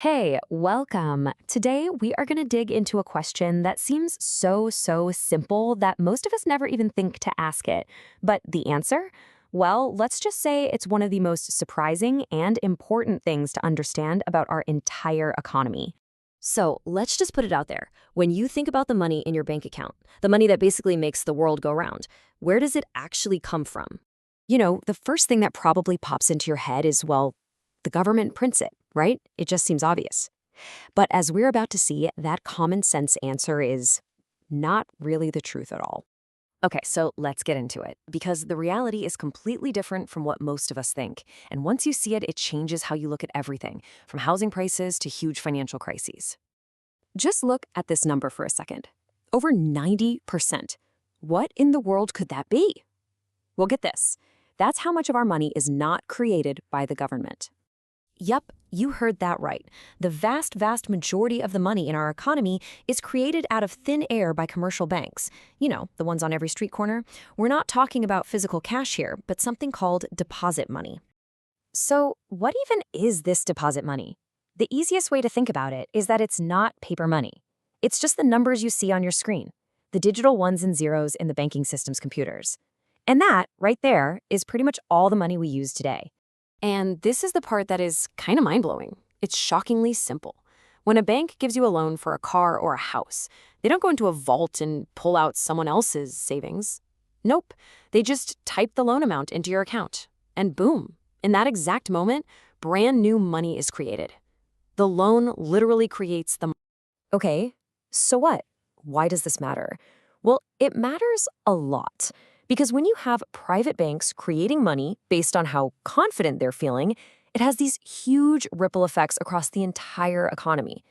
Hey, welcome. Today, we are going to dig into a question that seems so simple that most of us never even think to ask it. But the answer? Well, let's just say it's one of the most surprising and important things to understand about our entire economy. So let's just put it out there. When you think about the money in your bank account, the money that basically makes the world go round, where does it actually come from? The first thing that probably pops into your head is, well, the government prints it, right? It just seems obvious. But as we're about to see, that common sense answer is not really the truth at all. Okay, so let's get into it, because the reality is completely different from what most of us think. And once you see it, it changes how you look at everything, from housing prices to huge financial crises. Just look at this number for a second. Over 90%. What in the world could that be? Well, get this. That's how much of our money is not created by the government. Yup, you heard that right. The vast majority of the money in our economy is created out of thin air by commercial banks. You know, the ones on every street corner. We're not talking about physical cash here, but something called deposit money. So, what even is this deposit money? The easiest way to think about it is that it's not paper money. It's just the numbers you see on your screen, the digital ones and zeros in the banking system's computers. And that, right there, is pretty much all the money we use today. And this is the part that is kind of mind-blowing. It's shockingly simple. When a bank gives you a loan for a car or a house, they don't go into a vault and pull out someone else's savings. Nope, they just type the loan amount into your account. And boom, in that exact moment, brand new money is created. The loan literally creates the... Okay, so what? Why does this matter? Well, it matters a lot. Because when you have private banks creating money based on how confident they're feeling, it has these huge ripple effects across the entire economy.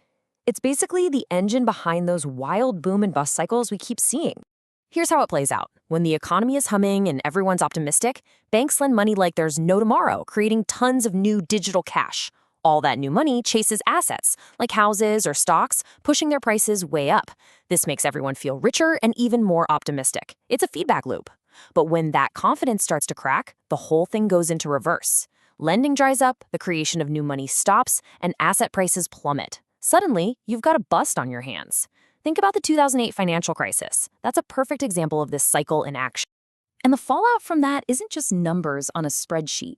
It's basically the engine behind those wild boom and bust cycles we keep seeing. Here's how it plays out. When the economy is humming and everyone's optimistic, banks lend money like there's no tomorrow, creating tons of new digital cash. All that new money chases assets, like houses or stocks, pushing their prices way up. This makes everyone feel richer and even more optimistic. It's a feedback loop. But when that confidence starts to crack, the whole thing goes into reverse. Lending dries up, the creation of new money stops, and asset prices plummet. Suddenly, you've got a bust on your hands. Think about the 2008 financial crisis. That's a perfect example of this cycle in action. And the fallout from that isn't just numbers on a spreadsheet.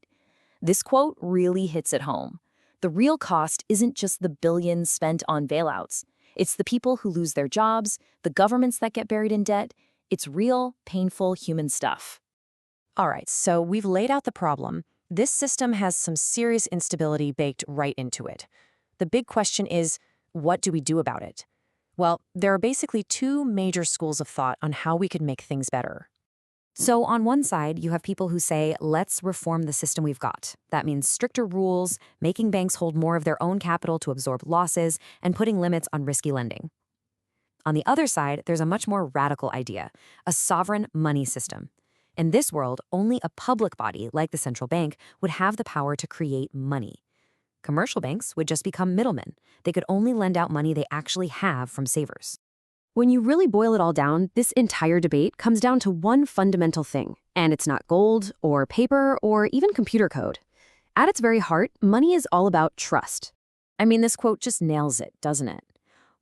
This quote really hits it home. The real cost isn't just the billions spent on bailouts. It's the people who lose their jobs, the governments that get buried in debt. It's real, painful human stuff. All right, so we've laid out the problem. This system has some serious instability baked right into it. The big question is, what do we do about it? Well, there are basically two major schools of thought on how we could make things better. So on one side, you have people who say, let's reform the system we've got. That means stricter rules, making banks hold more of their own capital to absorb losses, and putting limits on risky lending. On the other side, there's a much more radical idea, a sovereign money system. In this world, only a public body, like the central bank, would have the power to create money. Commercial banks would just become middlemen. They could only lend out money they actually have from savers. When you really boil it all down, this entire debate comes down to one fundamental thing, and it's not gold or paper or even computer code. At its very heart, money is all about trust. I mean, this quote just nails it, doesn't it?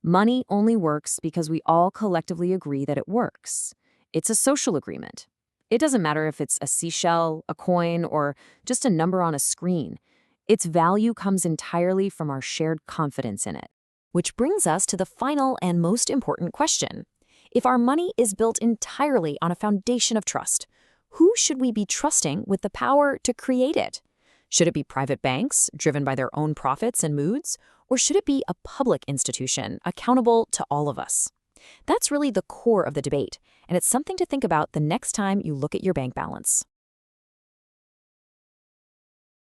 Money only works because we all collectively agree that it works. It's a social agreement. It doesn't matter if it's a seashell, a coin, or just a number on a screen. Its value comes entirely from our shared confidence in it. Which brings us to the final and most important question. If our money is built entirely on a foundation of trust, who should we be trusting with the power to create it? Should it be private banks, driven by their own profits and moods? Or should it be a public institution, accountable to all of us? That's really the core of the debate, and it's something to think about the next time you look at your bank balance.